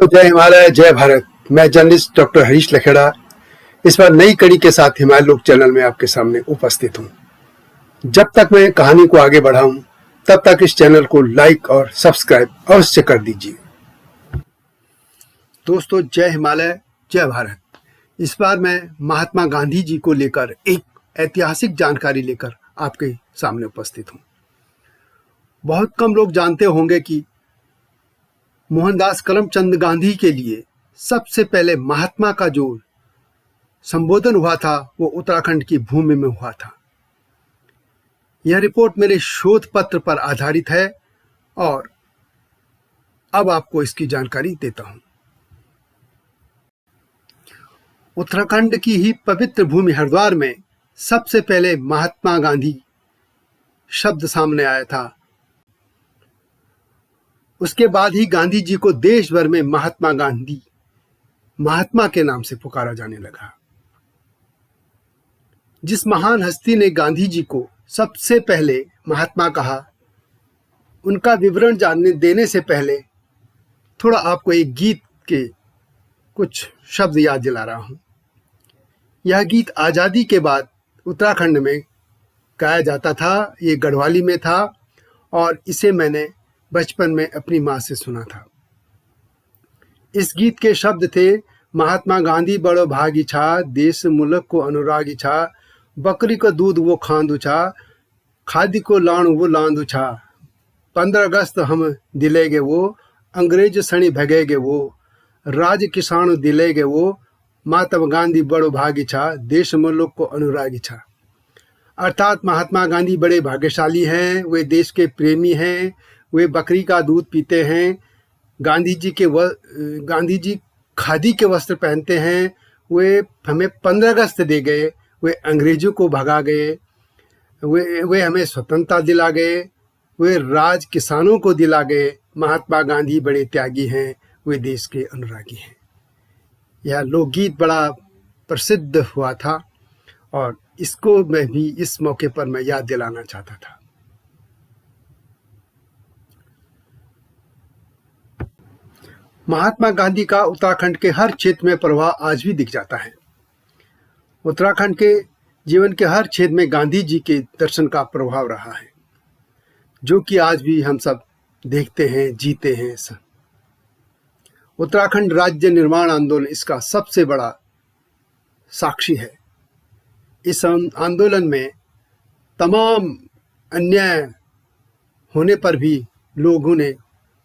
जय हिमालय, जय भारत। मैं जर्नलिस्ट डॉक्टर हरीश लखेड़ा इस बार नई कड़ी के साथ हिमालय लोक चैनल में आपके सामने उपस्थित हूँ। जब तक मैं कहानी को आगे बढ़ाऊं तब तक इस चैनल को लाइक और सब्सक्राइब अवश्य कर दीजिए। दोस्तों, जय हिमालय, जय भारत। इस बार मैं महात्मा गांधी जी को लेकर एक ऐतिहासिक जानकारी लेकर आपके सामने उपस्थित हूँ। बहुत कम लोग जानते होंगे कि मोहनदास करमचंद गांधी के लिए सबसे पहले महात्मा का जो संबोधन हुआ था वो उत्तराखंड की भूमि में हुआ था। यह रिपोर्ट मेरे शोध पत्र पर आधारित है और अब आपको इसकी जानकारी देता हूं। उत्तराखंड की ही पवित्र भूमि हरिद्वार में सबसे पहले महात्मा गांधी शब्द सामने आया था। उसके बाद ही गांधी जी को देश भर में महात्मा गांधी, महात्मा के नाम से पुकारा जाने लगा। जिस महान हस्ती ने गांधी जी को सबसे पहले महात्मा कहा, उनका विवरण जानने देने से पहले थोड़ा आपको एक गीत के कुछ शब्द याद दिला रहा हूं। यह गीत आजादी के बाद उत्तराखंड में गाया जाता था। ये गढ़वाली में था और इसे मैंने बचपन में अपनी माँ से सुना था। इस गीत के शब्द थे, महात्मा गांधी बड़ो भागी छा, देश मुल्क को अनुरागी छा, बकरी को दूध वो खांदू छा, खादी को लाण वो लांदू छा, 15 अगस्त हम दिलेगे वो, अंग्रेज सणी भगेगे वो, राज किसान दिलेगे वो, महात्मा गांधी बड़ो भागी छा, देश मुल्क को अनुरागी छा। अर्थात महात्मा गांधी बड़े भाग्यशाली हैं, वे देश के प्रेमी हैं, वे बकरी का दूध पीते हैं, गांधी जी खादी के वस्त्र पहनते हैं, वे हमें 15 अगस्त दे गए, वे अंग्रेजों को भगा गए, वे हमें स्वतंत्रता दिला गए, वे राज किसानों को दिला गए। महात्मा गांधी बड़े त्यागी हैं, वे देश के अनुरागी हैं। यह लोकगीत बड़ा प्रसिद्ध हुआ था और इसको मैं भी इस मौके पर मैं याद दिलाना चाहता था। महात्मा गांधी का उत्तराखंड के हर क्षेत्र में प्रभाव आज भी दिख जाता है। उत्तराखंड के जीवन के हर क्षेत्र में गांधी जी के दर्शन का प्रभाव रहा है, जो कि आज भी हम सब देखते हैं, जीते हैं। उत्तराखंड राज्य निर्माण आंदोलन इसका सबसे बड़ा साक्षी है। इस आंदोलन में तमाम अन्याय होने पर भी लोगों ने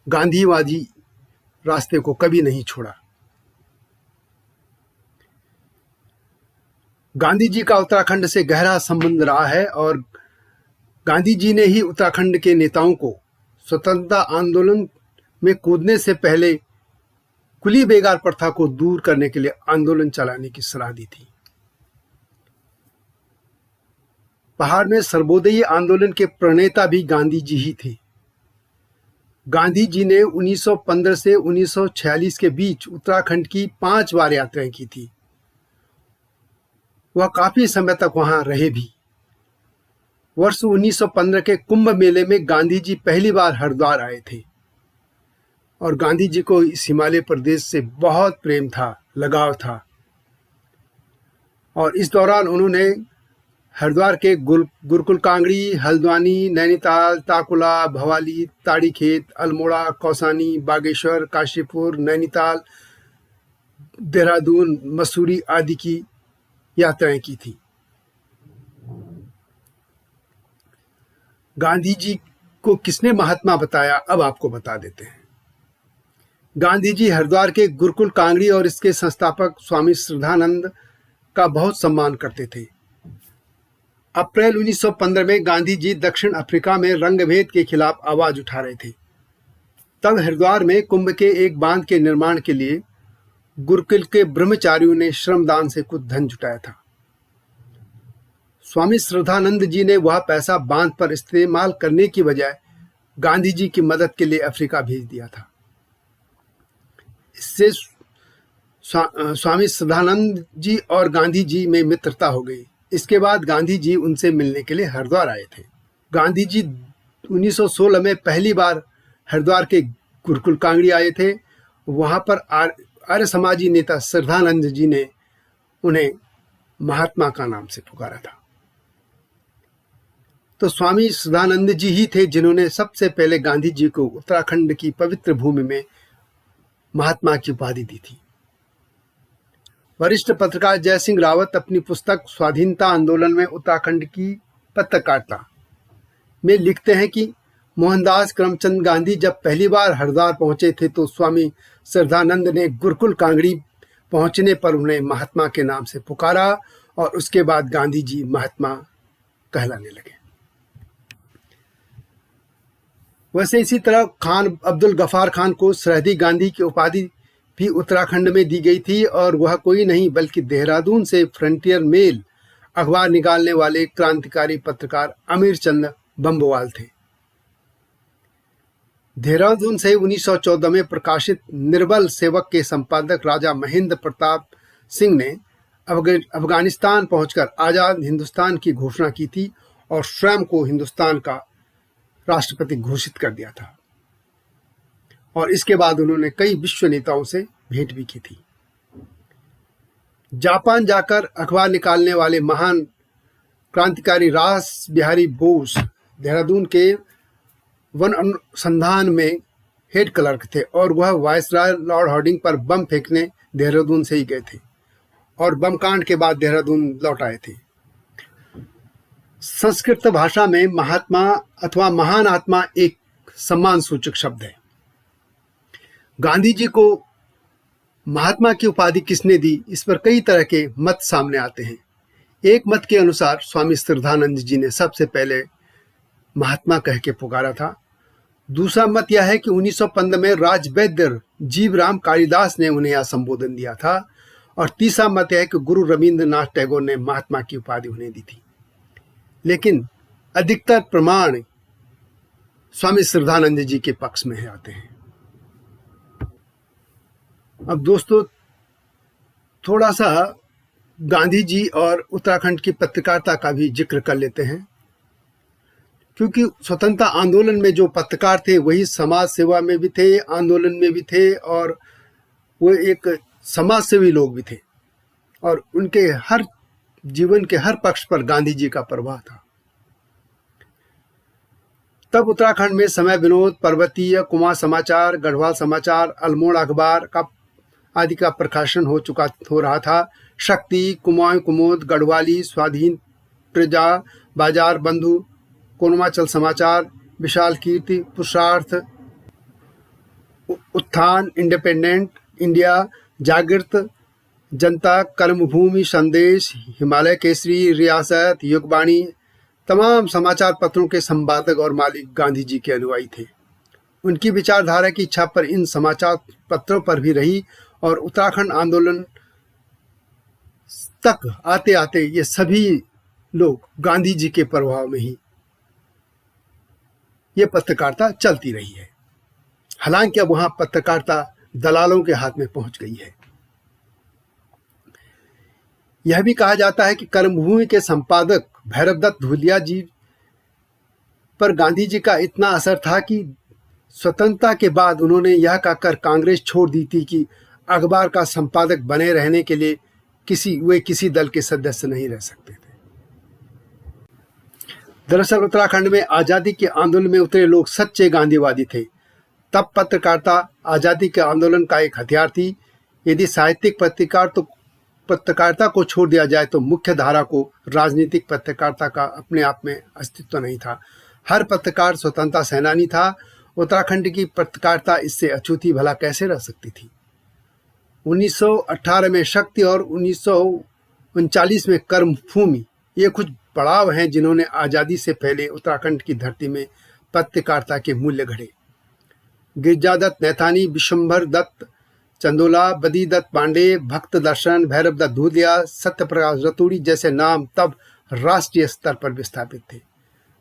गांधीवादी रास्ते को कभी नहीं छोड़ा। गांधी जी का उत्तराखंड से गहरा संबंध रहा है और गांधी जी ने ही उत्तराखंड के नेताओं को स्वतंत्रता आंदोलन में कूदने से पहले कुली बेगार प्रथा को दूर करने के लिए आंदोलन चलाने की सलाह दी थी। पहाड़ में सर्वोदयी आंदोलन के प्रणेता भी गांधी जी ही थे। गांधी जी ने 1915 से 1946 के बीच उत्तराखंड की 5 बार यात्राएं की थी। वह काफी समय तक वहां रहे भी। वर्ष 1915 के कुंभ मेले में गांधी जी पहली बार हरिद्वार आए थे और गांधी जी को इस हिमालय प्रदेश से बहुत प्रेम था, लगाव था। और इस दौरान उन्होंने हरिद्वार के गुरुकुल कांगड़ी, हल्द्वानी, नैनीताल, ताकुला, भवाली, ताड़ीखेत, अल्मोड़ा, कौसानी, बागेश्वर, काशीपुर, नैनीताल, देहरादून, मसूरी आदि की यात्राएं की थी। गांधी जी को किसने महात्मा बताया, अब आपको बता देते हैं। गांधी जी हरिद्वार के गुरुकुल कांगड़ी और इसके संस्थापक स्वामी श्रद्धानंद का बहुत सम्मान करते थे। अप्रैल 1915 में गांधी जी दक्षिण अफ्रीका में रंगभेद के खिलाफ आवाज उठा रहे थे। तब हरिद्वार में कुंभ के एक बांध के निर्माण के लिए गुरुकुल के ब्रह्मचारियों ने श्रमदान से कुछ धन जुटाया था। स्वामी श्रद्धानंद जी ने वह पैसा बांध पर इस्तेमाल करने की बजाय गांधी जी की मदद के लिए अफ्रीका भेज दिया था। इससे स्वामी श्रद्धानंद जी और गांधी जी में मित्रता हो गई। इसके बाद गांधी जी उनसे मिलने के लिए हरिद्वार आए थे। गांधी जी 1916 में पहली बार हरिद्वार के गुरुकुल कांगड़ी आए थे वहाँ पर आर्य समाजी नेता श्रद्धानंद जी ने उन्हें महात्मा का नाम से पुकारा था। तो स्वामी श्रद्धानंद जी ही थे जिन्होंने सबसे पहले गांधी जी को उत्तराखंड की पवित्र भूमि में महात्मा की उपाधि दी थी। वरिष्ठ पत्रकार जय सिंह रावत अपनी पुस्तक स्वाधीनता आंदोलन में उत्तराखंड की पत्रकारिता में लिखते हैं कि मोहनदास करमचंद गांधी जब पहली बार हरिद्वार पहुंचे थे तो स्वामी श्रद्धानंद ने गुरुकुल कांगड़ी पहुंचने पर उन्हें महात्मा के नाम से पुकारा और उसके बाद गांधी जी महात्मा कहलाने लगे। वैसे इसी तरह खान अब्दुल गफार खान को सरहदी गांधी की उपाधि भी उत्तराखंड में दी गई थी और वह कोई नहीं बल्कि देहरादून से फ्रंटियर मेल अखबार निकालने वाले क्रांतिकारी पत्रकार अमीर चंद बम्बवाल थे। देहरादून से 1914 में प्रकाशित निर्बल सेवक के संपादक राजा महेंद्र प्रताप सिंह ने अफगानिस्तान पहुंचकर आज़ाद हिंदुस्तान की घोषणा की थी और स्वयं को हिंदुस्तान का राष्ट्रपति घोषित कर दिया था और इसके बाद उन्होंने कई विश्व नेताओं से भेंट भी की थी। जापान जाकर अखबार निकालने वाले महान क्रांतिकारी रास बिहारी बोस देहरादून के वन अनुसंधान में हेड क्लर्क थे और वह वायसराय लॉर्ड हार्डिंग पर बम फेंकने देहरादून से ही गए थे और बम कांड के बाद देहरादून लौट आए थे। संस्कृत भाषा में महात्मा अथवा महान आत्मा एक सम्मान सूचक शब्द है। गांधी जी को महात्मा की उपाधि किसने दी, इस पर कई तरह के मत सामने आते हैं। एक मत के अनुसार स्वामी श्रद्धानंद जी ने सबसे पहले महात्मा कह के पुकारा था। दूसरा मत यह है कि 1915 में राजवैद्य जीवराम कालिदास ने उन्हें यह संबोधन दिया था और तीसरा मत यह है कि गुरु रविंद्रनाथ टैगोर ने महात्मा की उपाधि उन्हें दी थी। लेकिन अधिकतर प्रमाण स्वामी श्रद्धानंद जी के पक्ष में आते हैं। अब दोस्तों थोड़ा सा गांधी जी और उत्तराखंड की पत्रकारिता का भी जिक्र कर लेते हैं, क्योंकि स्वतंत्रता आंदोलन में जो पत्रकार थे वही समाज सेवा में भी थे, आंदोलन में भी थे और वो एक समाज सेवी लोग भी थे और उनके हर जीवन के हर पक्ष पर गांधी जी का प्रभाव था। तब उत्तराखंड में समय विनोद, पर्वतीय, कुमार समाचार, गढ़वाल समाचार, अल्मोड़ा अखबार का आदि का प्रकाशन हो रहा था। शक्ति, कुमाऊं कुमुद, गढ़वाली, स्वाधीन प्रजा, बाजार बंधु, कोनमाचल समाचार, विशाल कीर्ति, पुरुषार्थ, उत्थान, इंडिपेंडेंट इंडिया, जागृत जनता, कर्मभूमि, संदेश, हिमालय केसरी, रियासत, युगवाणी, तमाम समाचार पत्रों के संपादक और मालिक गांधी जी के अनुयायी थे। उनकी विचारधारा की इच्छा पर इन समाचार पत्रों पर भी रही और उत्तराखंड आंदोलन तक आते आते ये सभी लोग गांधी जी के प्रभाव में ही ये पत्रकारिता चलती रही है। हालांकि अब वहां पत्रकारिता दलालों के हाथ में पहुंच गई है। यह भी कहा जाता है कि कर्मभूमि के संपादक भैरवदत्त धूलिया जी पर गांधी जी का इतना असर था कि स्वतंत्रता के बाद उन्होंने यह कहकर कांग्रेस छोड़ दी थी कि अखबार का संपादक बने रहने के लिए किसी दल के सदस्य नहीं रह सकते थे। दरअसल उत्तराखंड में आज़ादी के आंदोलन में उतरे लोग सच्चे गांधीवादी थे। तब पत्रकारिता आज़ादी के आंदोलन का एक हथियार थी। यदि साहित्यिक पत्रकारिता को छोड़ दिया जाए तो मुख्य धारा को राजनीतिक पत्रकारिता का अपने आप में अस्तित्व नहीं था। हर पत्रकार स्वतंत्रता सेनानी था। उत्तराखंड की पत्रकारिता इससे अछूती भला कैसे रह सकती थी। 1918 में शक्ति और 1939 में कर्मभूमि, ये कुछ पड़ाव हैं जिन्होंने आज़ादी से पहले उत्तराखंड की धरती में पत्रकारिता के मूल्य गढ़े। गिरिजादत्त नैथानी, विश्वंभर दत्त चंदोला, बदी दत्त पांडे, भक्त दर्शन, भैरवदत्त धूलिया, सत्यप्रकाश रतूड़ी जैसे नाम तब राष्ट्रीय स्तर पर विस्थापित थे।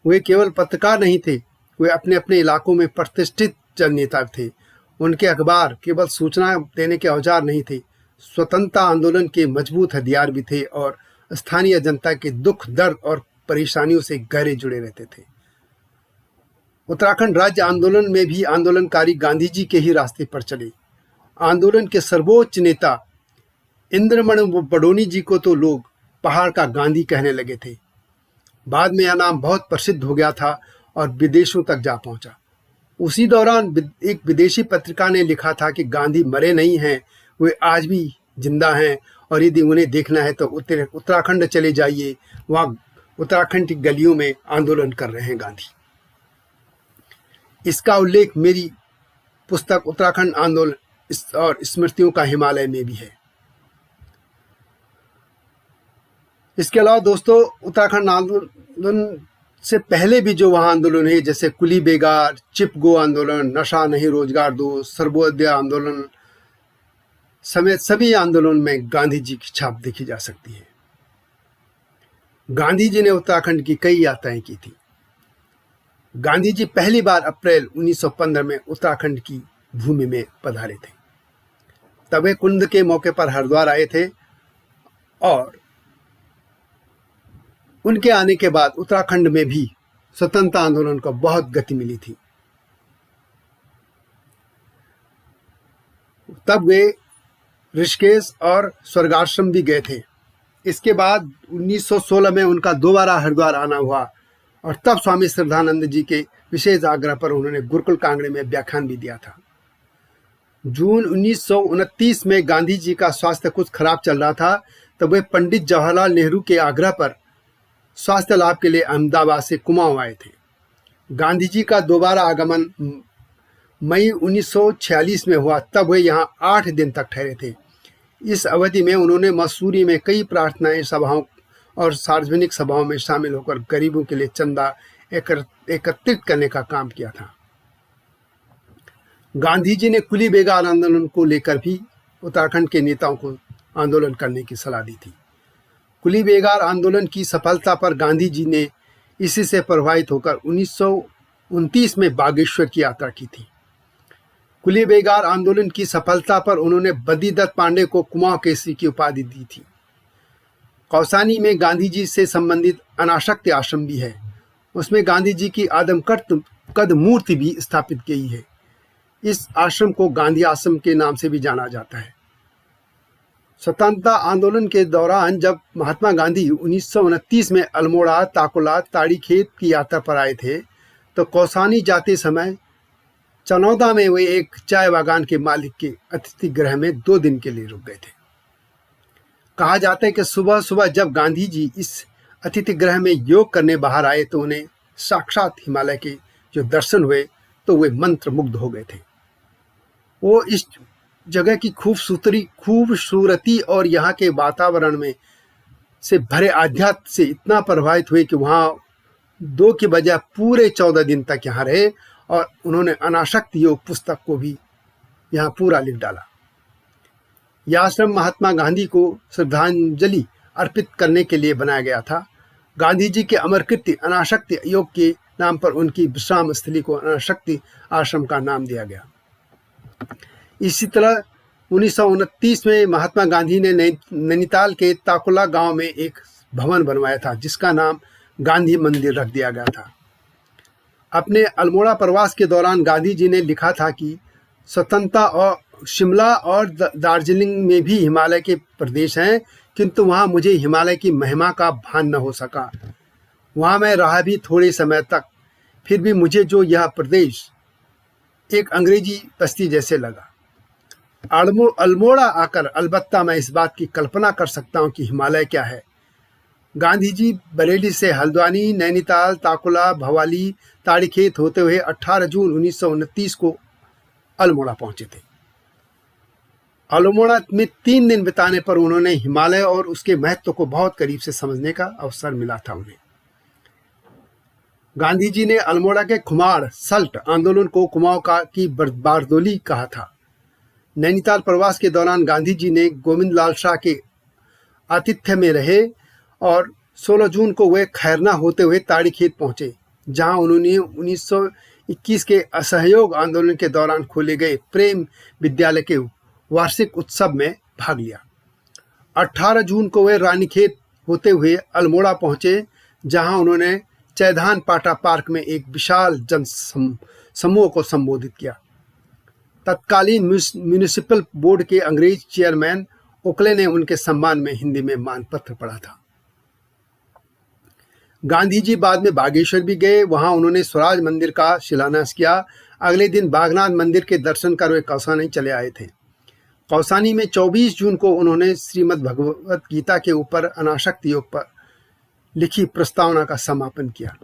वे केवल पत्रकार नहीं थे, वे अपने अपने इलाकों में प्रतिष्ठित जननेता थे। उनके अखबार केवल सूचना देने के औजार नहीं थे, स्वतंत्रता आंदोलन के मजबूत हथियार भी थे और स्थानीय जनता के दुख, दर्द और परेशानियों से गहरे जुड़े रहते थे। उत्तराखंड राज्य आंदोलन में भी आंदोलनकारी गांधी जी के ही रास्ते पर चले आंदोलन के सर्वोच्च नेता इंद्रमण बडोनी जी को तो लोग पहाड़ का गांधी कहने लगे थे। बाद में यह नाम बहुत प्रसिद्ध हो गया था और विदेशों तक जा पहुंचा। उसी दौरान एक विदेशी पत्रिका ने लिखा था कि गांधी मरे नहीं हैं, वे आज भी जिंदा हैं और यदि उन्हें देखना है तो उत्तराखंड चले जाइए, वहाँ उत्तराखंड की गलियों में आंदोलन कर रहे हैं गांधी। इसका उल्लेख मेरी पुस्तक उत्तराखंड आंदोलन और स्मृतियों का हिमालय में भी है। इसके अलावा दोस्तों, उत्तराखंड आंदोलन से पहले भी जो वहाँ आंदोलन है, जैसे कुली बेगार, चिप गो आंदोलन, नशा नहीं रोजगार दो, सर्वोदय आंदोलन समेत सभी आंदोलन में गांधी जी की छाप देखी जा सकती है। गांधी जी ने उत्तराखंड की कई यात्राएं की थी। गांधी जी पहली बार अप्रैल 1915 में उत्तराखंड की भूमि में पधारे थे। तब वे कुंभ के मौके पर हरिद्वार आए थे और उनके आने के बाद उत्तराखंड में भी स्वतंत्रता आंदोलन को बहुत गति मिली थी। तब वे ऋषिकेश और स्वर्गाश्रम भी गए थे। इसके बाद 1916 में उनका दोबारा हरिद्वार आना हुआ और तब स्वामी श्रद्धानंद जी के विशेष आग्रह पर उन्होंने गुरुकुल कांगड़े में व्याख्यान भी दिया था। जून 1929 में गांधी जी का स्वास्थ्य कुछ खराब चल रहा था, तब वे पंडित जवाहरलाल नेहरू के आग्रह पर स्वास्थ्य लाभ के लिए अहमदाबाद से कुमाऊं आए थे। गांधी जी का दोबारा आगमन मई 1946 में हुआ। तब वे यहाँ 8 दिन तक ठहरे थे। इस अवधि में उन्होंने मसूरी में कई प्रार्थनाएं सभाओं और सार्वजनिक सभाओं में शामिल होकर गरीबों के लिए चंदा एकत्रित करने का काम किया था। गांधी जी ने कुली बेगार आंदोलन को लेकर भी उत्तराखंड के नेताओं को आंदोलन करने की सलाह दी थी। कुली बेगार आंदोलन की सफलता पर गांधी जी ने इसी से प्रभावित होकर 1929 में बागेश्वर की यात्रा की थी। कुली बेगार आंदोलन की सफलता पर उन्होंने बद्रीदत्त पांडे को कुमाऊं केसरी की उपाधि दी थी। कौसानी में गांधी जी से संबंधित अनासक्ति आश्रम भी है। उसमें गांधी जी की आदमकद मूर्ति भी स्थापित की है। इस आश्रम को गांधी आश्रम के नाम से भी जाना जाता है। स्वतंत्रता आंदोलन के दौरान जब महात्मा गांधी 1929 में अल्मोड़ा, ताकुला, ताड़ीखेत की यात्रा पर आए थे, तो कौसानी जाते समय चनौदा में वे एक चाय बागान के मालिक के अतिथि गृह में 2 दिन के लिए रुक गए थे। कहा जाता है कि सुबह सुबह जब गांधी जी इस अतिथि गृह में योग करने बाहर आए तो उन्हें साक्षात हिमालय के जो दर्शन हुए तो वे मंत्र मुग्ध हो गए थे। वो इस जगह की खूबसूरती और यहाँ के वातावरण में से भरे आध्यात्म से इतना प्रभावित हुए कि वहाँ 2 की बजाय पूरे 14 दिन तक यहाँ रहे और उन्होंने अनासक्ति योग पुस्तक को भी यहाँ पूरा लिख डाला। यह आश्रम महात्मा गांधी को श्रद्धांजलि अर्पित करने के लिए बनाया गया था। गांधी जी के अमर कृत्य अनासक्ति योग के नाम पर उनकी विश्राम स्थली को अनासक्ति आश्रम का नाम दिया गया। इसी तरह 1929 में महात्मा गांधी ने नैनीताल के ताकुला गांव में एक भवन बनवाया था जिसका नाम गांधी मंदिर रख दिया गया था। अपने अल्मोड़ा प्रवास के दौरान गांधी जी ने लिखा था कि स्वतंत्रता और शिमला और दार्जिलिंग में भी हिमालय के प्रदेश हैं, किंतु वहाँ मुझे हिमालय की महिमा का भान न हो सका। वहाँ मैं रहा भी थोड़े समय तक, फिर भी मुझे जो यह प्रदेश एक अंग्रेजी बस्ती जैसे लगा। अल्मोड़ा आकर अलबत्ता मैं इस बात की कल्पना कर सकता हूँ कि हिमालय क्या है। गांधी जी बरेली से हल्द्वानी, नैनीताल, ताकुला, भवाली, ताड़ीखेत होते हुए 18 जून 1929 को अल्मोड़ा पहुंचे थे। अल्मोड़ा में 3 दिन बिताने पर उन्होंने हिमालय और उसके महत्व को बहुत करीब से समझने का अवसर मिला था उन्हें। गांधी जी ने अल्मोड़ा के खुमार सल्ट आंदोलन को कुमाऊं की बारदोली कहा था। नैनीताल प्रवास के दौरान गांधी जी ने गोविंद लाल शाह के आतिथ्य में रहे और 16 जून को वे खैरना होते हुए ताड़ीखेत पहुंचे, जहां उन्होंने 1921 के असहयोग आंदोलन के दौरान खोले गए प्रेम विद्यालय के वार्षिक उत्सव में भाग लिया। 18 जून को वे रानीखेत होते हुए अल्मोड़ा पहुंचे, जहां उन्होंने चैधान पाटा पार्क में एक विशाल जन समूह को संबोधित किया। तत्कालीन म्यूनिसिपल बोर्ड के अंग्रेज चेयरमैन ओकले ने उनके सम्मान में हिंदी में मानपत्र पढ़ा था। गांधी जी बाद में बागेश्वर भी गए, वहां उन्होंने स्वराज मंदिर का शिलान्यास किया। अगले दिन बागनाथ मंदिर के दर्शन कर वे कौसानी चले आए थे। कौसानी में 24 जून को उन्होंने श्रीमद् भगवत गीता के ऊपर अनासक्ति योग पर लिखी प्रस्तावना का समापन किया।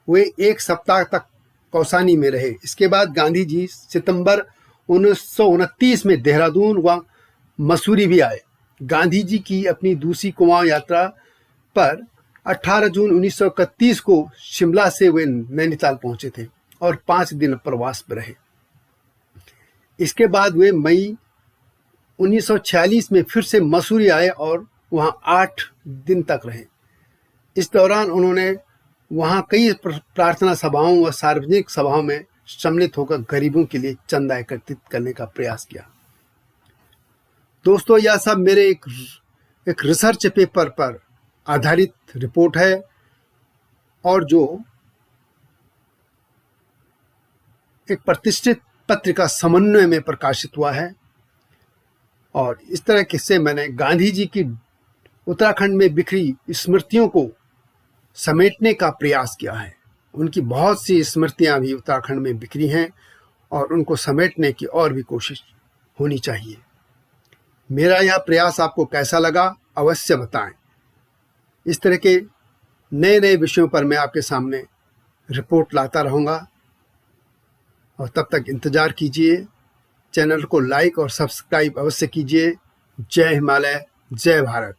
वे 1 सप्ताह तक कौसानी में रहे। इसके बाद गांधी जी सितंबर 1929 में देहरादून व मसूरी भी आए। गांधी जी की अपनी दूसरी कुमाऊं यात्रा पर 18 जून 1931 को शिमला से वे नैनीताल पहुंचे थे और 5 दिन प्रवास पर रहे। इसके बाद वे मई 1946 में फिर से मसूरी आए और वहां 8 दिन तक रहे। इस दौरान उन्होंने वहां कई प्रार्थना सभाओं व सार्वजनिक सभाओं में सम्मिलित होकर गरीबों के लिए चंदा एकत्रित करने का प्रयास किया। दोस्तों, यह सब मेरे एक रिसर्च पेपर पर आधारित रिपोर्ट है और जो एक प्रतिष्ठित पत्रिका समन्वय में प्रकाशित हुआ है। और इस तरह से मैंने गांधी जी की उत्तराखंड में बिखरी स्मृतियों को समेटने का प्रयास किया है। उनकी बहुत सी स्मृतियां भी उत्तराखंड में बिखरी हैं और उनको समेटने की और भी कोशिश होनी चाहिए। मेरा यह प्रयास आपको कैसा लगा अवश्य बताएं। इस तरह के नए नए विषयों पर मैं आपके सामने रिपोर्ट लाता रहूँगा और तब तक इंतज़ार कीजिए। चैनल को लाइक और सब्सक्राइब अवश्य कीजिए। जय हिमालय, जय भारत।